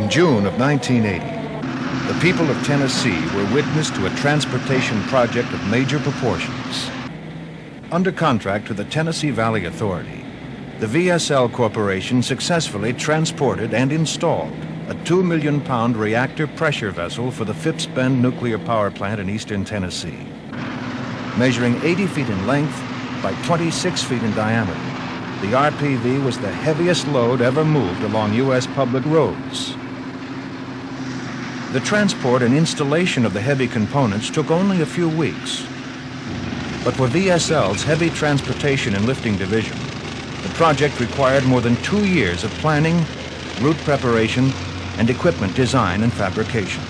In June of 1980, the people of Tennessee were witness to a transportation project of major proportions. Under contract to the Tennessee Valley Authority, the VSL Corporation successfully transported and installed a 2 million pound reactor pressure vessel for the Phipps Bend nuclear power plant in eastern Tennessee. Measuring 80 feet in length by 26 feet in diameter, the RPV was the heaviest load ever moved along U.S. public roads. The transport and installation of the heavy components took only a few weeks. But for VSL's Heavy Transportation and Lifting Division, the project required more than 2 years of planning, route preparation, and equipment design and fabrication.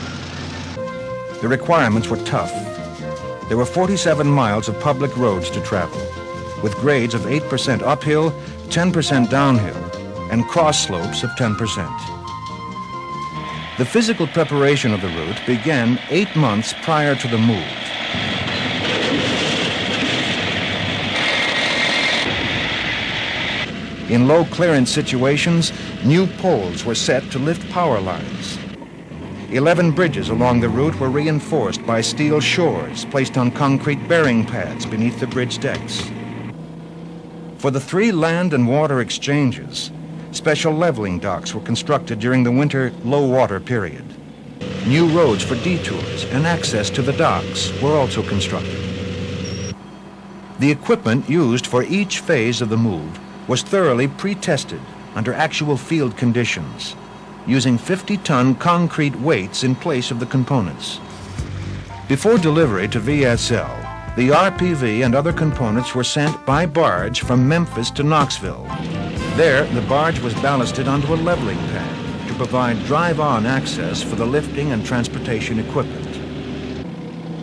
The requirements were tough. There were 47 miles of public roads to travel, with grades of 8% uphill, 10% downhill, and cross slopes of 10%. The physical preparation of the route began 8 months prior to the move. In low clearance situations, new poles were set to lift power lines. 11 bridges along the route were reinforced by steel shores placed on concrete bearing pads beneath the bridge decks. For the 3 land and water exchanges, special leveling docks were constructed during the winter low water period. New roads for detours and access to the docks were also constructed. The equipment used for each phase of the move was thoroughly pre-tested under actual field conditions, using 50-ton concrete weights in place of the components. Before delivery to VSL, the RPV and other components were sent by barge from Memphis to Knoxville. There, the barge was ballasted onto a leveling pad to provide drive-on access for the lifting and transportation equipment.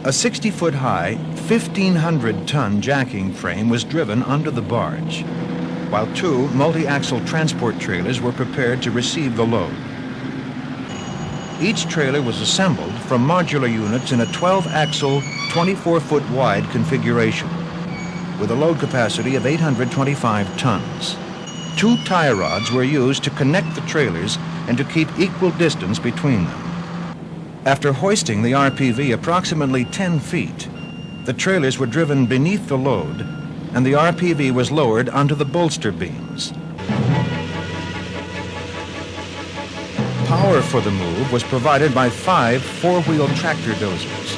A 60-foot-high, 1,500-ton jacking frame was driven under the barge, while 2 multi-axle transport trailers were prepared to receive the load. Each trailer was assembled from modular units in a 12-axle, 24-foot-wide configuration, with a load capacity of 825 tons. 2 tie rods were used to connect the trailers and to keep equal distance between them. After hoisting the RPV approximately 10 feet, the trailers were driven beneath the load and the RPV was lowered onto the bolster beams. Power for the move was provided by 5 4-wheel tractor dozers,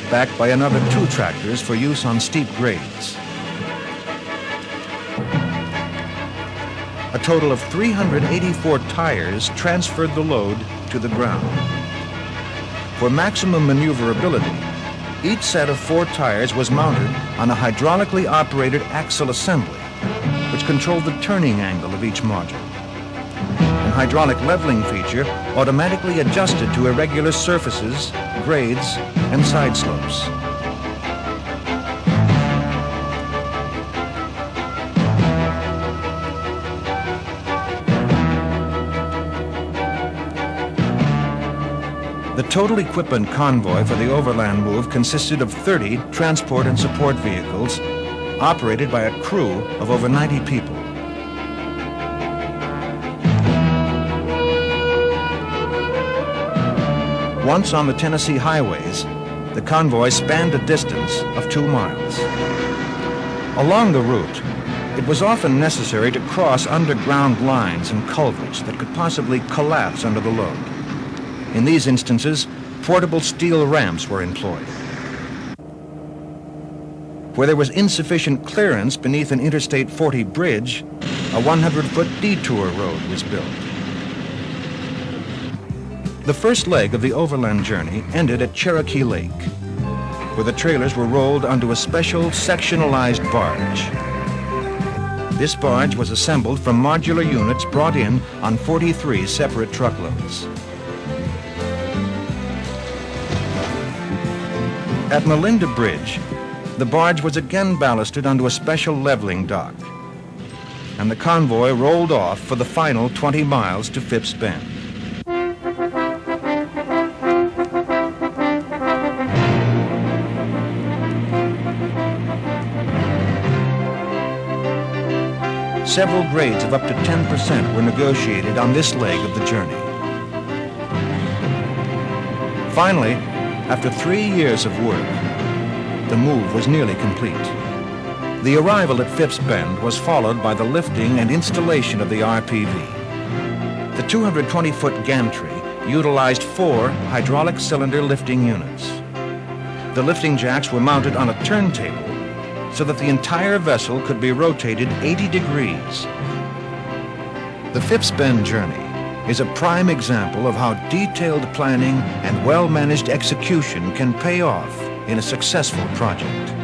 backed by another 2 tractors for use on steep grades. A total of 384 tires transferred the load to the ground. For maximum maneuverability, each set of 4 tires was mounted on a hydraulically operated axle assembly, which controlled the turning angle of each module. An hydraulic leveling feature automatically adjusted to irregular surfaces, grades, and side slopes. The total equipment convoy for the overland move consisted of 30 transport and support vehicles operated by a crew of over 90 people. Once on the Tennessee highways, the convoy spanned a distance of 2 miles. Along the route, it was often necessary to cross underground lines and culverts that could possibly collapse under the load. In these instances, portable steel ramps were employed. Where there was insufficient clearance beneath an Interstate 40 bridge, a 100-foot detour road was built. The first leg of the overland journey ended at Cherokee Lake, where the trailers were rolled onto a special sectionalized barge. This barge was assembled from modular units brought in on 43 separate truckloads. At Melinda Bridge, the barge was again ballasted onto a special leveling dock, and the convoy rolled off for the final 20 miles to Phipps Bend. Several grades of up to 10% were negotiated on this leg of the journey. Finally, after 3 years of work, the move was nearly complete. The arrival at Phipps Bend was followed by the lifting and installation of the RPV. The 220-foot gantry utilized 4 hydraulic cylinder lifting units. The lifting jacks were mounted on a turntable so that the entire vessel could be rotated 80 degrees. The Phipps Bend journey is a prime example of how detailed planning and well-managed execution can pay off in a successful project.